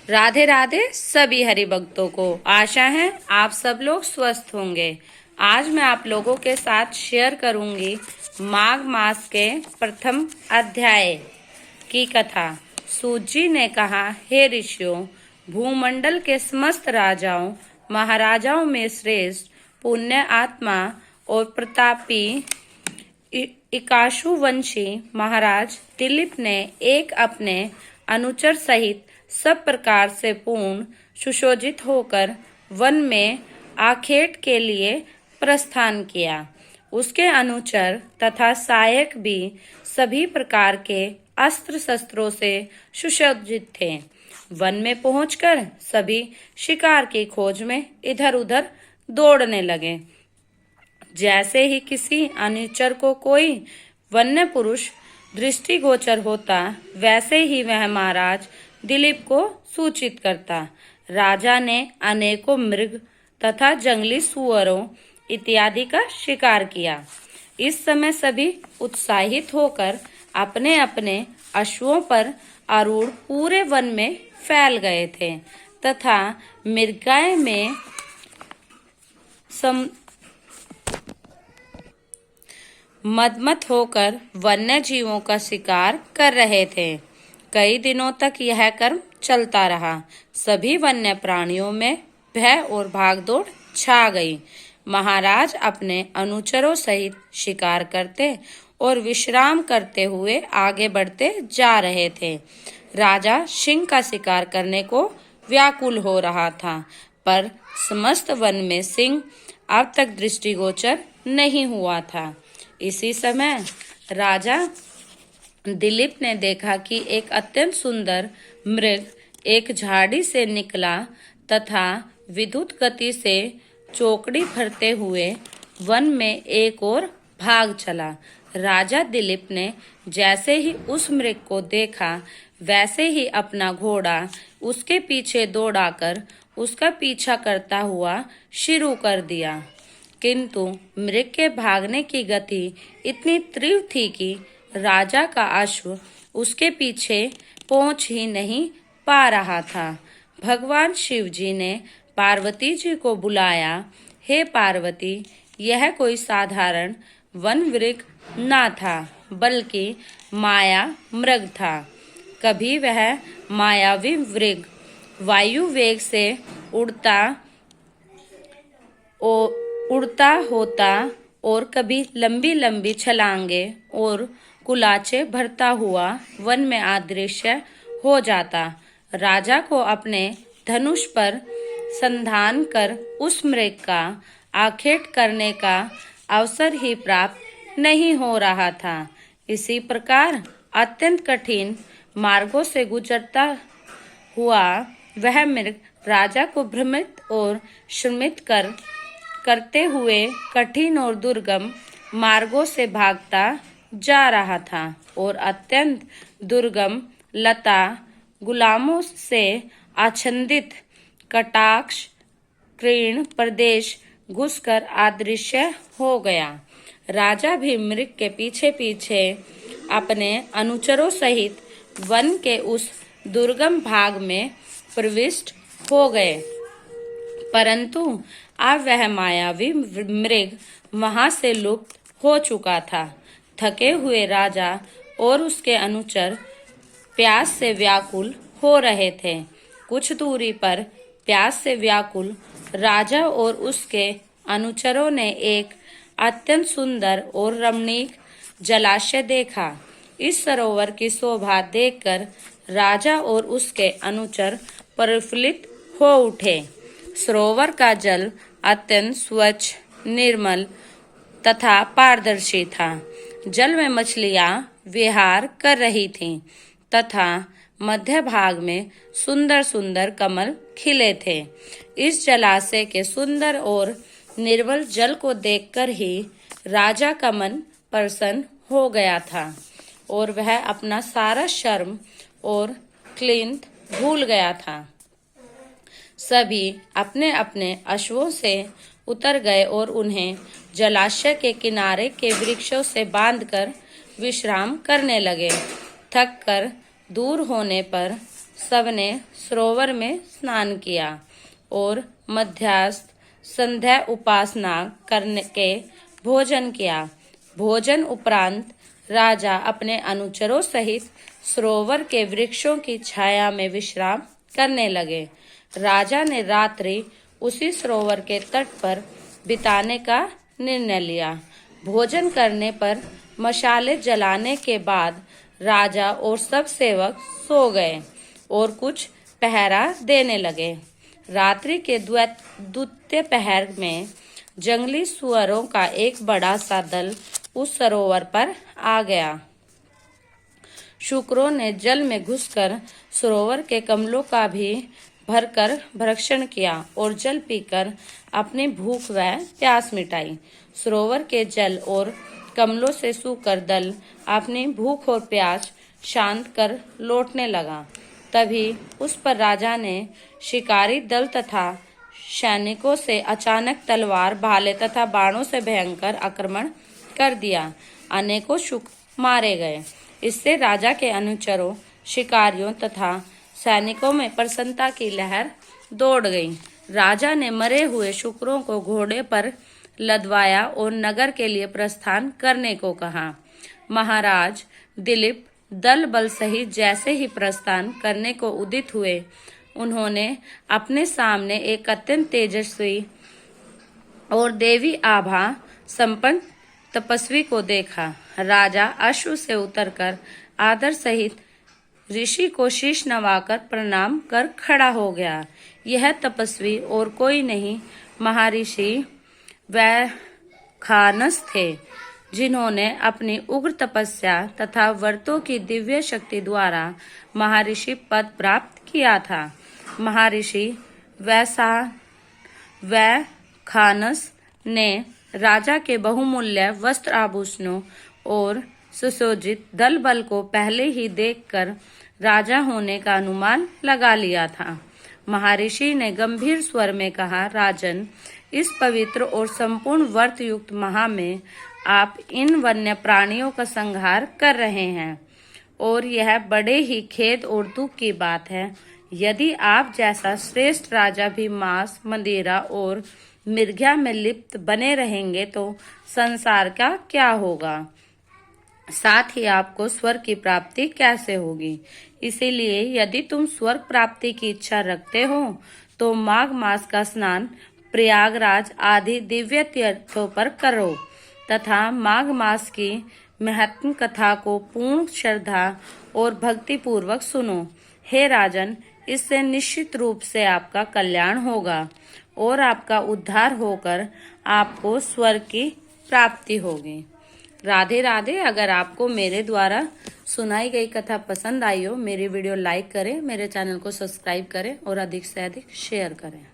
राधे राधे सभी हरि भक्तों को। आशा है आप सब लोग स्वस्थ होंगे। आज मैं आप लोगों के साथ शेयर करूंगी माघ मास के प्रथम अध्याय की कथा। सूत जी ने कहा, हे ऋषियों, भूमंडल के समस्त राजाओं महाराजाओं में श्रेष्ठ पुण्य आत्मा और प्रतापी इकाशुवंशी महाराज दिलीप ने एक अपने अनुचर सहित सब प्रकार से पूर्ण सुशोभित होकर वन में आखेट के लिए प्रस्थान किया। उसके अनुचर तथा सहायक भी सभी प्रकार के अस्त्र शस्त्रों से सुसज्जित थे। वन में पहुंचकर सभी शिकार की खोज में इधर उधर दौड़ने लगे। जैसे ही किसी अनुचर को कोई वन्य पुरुष दृष्टिगोचर होता, वैसे ही वह महाराज दिलीप को सूचित करता। राजा ने अनेकों मृग तथा जंगली सुअरों इत्यादि का शिकार किया। इस समय सभी उत्साहित होकर अपने अपने अश्वों पर आरूढ़ पूरे वन में फैल गए थे तथा मृगाए में मदमत होकर वन्य जीवों का शिकार कर रहे थे। कई दिनों तक यह कर्म चलता रहा। सभी वन्य प्राणियों में भय और भागदौड़ छा गई। महाराज अपने अनुचरों सहित शिकार करते और विश्राम करते हुए आगे बढ़ते जा रहे थे। राजा सिंह का शिकार करने को व्याकुल हो रहा था, पर समस्त वन में सिंह अब तक दृष्टिगोचर नहीं हुआ था। इसी समय राजा दिलीप ने देखा कि एक अत्यंत सुंदर मृग एक झाड़ी से निकला तथा विद्युत गति से चौकड़ी भरते हुए वन में एक ओर भाग चला। राजा दिलीप ने जैसे ही उस मृग को देखा, वैसे ही अपना घोड़ा उसके पीछे दौड़ाकर उसका पीछा करता हुआ शुरू कर दिया। किंतु मृग के भागने की गति इतनी तीव्र थी कि राजा का अश्व उसके पीछे पहुंच ही नहीं पा रहा था। भगवान शिव जी ने पार्वती जी को बुलाया। हे पार्वती, यह कोई साधारण वन मृग न था, बल्कि माया मृग था। कभी वह मायावी मृग वायु वेग से उड़ता होता और कभी लंबी लंबी छलांगे और कुलाचे भरता हुआ वन में अदृश्य हो जाता। राजा को अपने धनुष पर संधान कर उस मृग का आखेट करने का अवसर ही प्राप्त नहीं हो रहा था। इसी प्रकार अत्यंत कठिन मार्गों से गुजरता हुआ वह मृग राजा को भ्रमित और श्रमित करते हुए कठिन और दुर्गम मार्गों से भागता जा रहा था और अत्यंत दुर्गम लता गुलामों से आच्छादित कटाक्ष कृण प्रदेश घुसकर अदृश्य हो गया। राजा भी मृग के पीछे पीछे अपने अनुचरों सहित वन के उस दुर्गम भाग में प्रविष्ट हो गए, परंतु अब वह मायावी मृग वहां से लुप्त हो चुका था। थके हुए राजा और उसके अनुचर प्यास से व्याकुल हो रहे थे। कुछ दूरी पर प्यास से व्याकुल राजा और उसके अनुचरों ने एक अत्यंत सुंदर और रमणीक जलाशय देखा। इस सरोवर की शोभा देखकर राजा और उसके अनुचर प्रफुल्लित हो उठे। सरोवर का जल अत्यंत स्वच्छ, निर्मल तथा पारदर्शी था। जल में मछलियां विहार कर रही थीं तथा मध्य भाग में सुंदर सुंदर कमल खिले थे। इस जलाशय के सुंदर और निर्मल जल को देखकर ही राजा का मन प्रसन्न हो गया था और वह अपना सारा शर्म और क्लिंत भूल गया था। सभी अपने अपने अश्वों से उतर गए और उन्हें जलाशय के किनारे के वृक्षों से बांधकर विश्राम करने लगे। थक कर दूर होने पर सबने सरोवर में स्नान किया और मध्यास्त संध्या उपासना करने के भोजन किया। भोजन उपरांत राजा अपने अनुचरों सहित सरोवर के वृक्षों की छाया में विश्राम करने लगे। राजा ने रात्रि उसी सरोवर के तट पर बिताने का निर्णय लिया। भोजन करने पर मशाले जलाने के बाद राजा और सब सेवक सो गए और कुछ पहरा देने लगे। रात्रि के द्वितीय पहर में जंगली सुअरों का एक बड़ा सा दल उस सरोवर पर आ गया। शुक्रों ने जल में घुसकर सरोवर के कमलों का भी भरकर भक्षण किया और जल पीकर अपनी भूख व प्यास मिटाई। सरोवर के जल और कमलों से सूखकर दल अपनी भूख और प्यास शांत कर लौटने लगा। तभी उस पर राजा ने शिकारी दल तथा सैनिकों से अचानक तलवार, भाले तथा बाणों से भयंकर आक्रमण कर दिया। अनेकों शुक्र मारे गए। इससे राजा के अनुचरों, शिकारियों तथा सैनिकों में प्रसन्नता की लहर दौड़ गई। राजा ने मरे हुए शुक्रों को घोड़े पर लदवाया और नगर के लिए प्रस्थान करने को कहा। महाराज दिलीप दल बल सहित जैसे ही प्रस्थान करने को उदित हुए, उन्होंने अपने सामने एक अत्यंत तेजस्वी और देवी आभा संपन्न तपस्वी को देखा। राजा अश्व से उतरकर आदर सहित ऋषि को शीश नवाकर प्रणाम कर खड़ा हो गया। यह तपस्वी और कोई नहीं, महर्षि वैखानस थे, जिन्होंने अपनी उग्र तपस्या तथा व्रतों की दिव्य शक्ति द्वारा महर्षि पद प्राप्त किया था। महर्षि वैखानस ने राजा के बहुमूल्य वस्त्र आभूषणों और सुसज्जित दल बल को पहले ही देखकर राजा होने का अनुमान लगा लिया था। महर्षि ने गंभीर स्वर में कहा, राजन, इस पवित्र और संपूर्ण व्रत युक्त माह में आप इन वन्य प्राणियों का संहार कर रहे हैं और यह बड़े ही खेद और दुख की बात है। यदि आप जैसा श्रेष्ठ राजा भी मांस, मदिरा और मिर्घा में लिप्त बने रहेंगे तो संसार का क्या होगा, साथ ही आपको स्वर्ग की प्राप्ति कैसे होगी। इसीलिए यदि तुम स्वर्ग प्राप्ति की इच्छा रखते हो तो माघ मास का स्नान प्रयागराज आदि दिव्य तीर्थों पर करो तथा माघ मास की महत्म कथा को पूर्ण श्रद्धा और भक्ति पूर्वक सुनो। हे राजन, इससे निश्चित रूप से आपका कल्याण होगा और आपका उद्धार होकर आपको स्वर्ग की प्राप्ति होगी। राधे राधे। अगर आपको मेरे द्वारा सुनाई गई कथा पसंद आई हो, मेरी वीडियो लाइक करें, मेरे चैनल को सब्सक्राइब करें और अधिक से अधिक शेयर करें।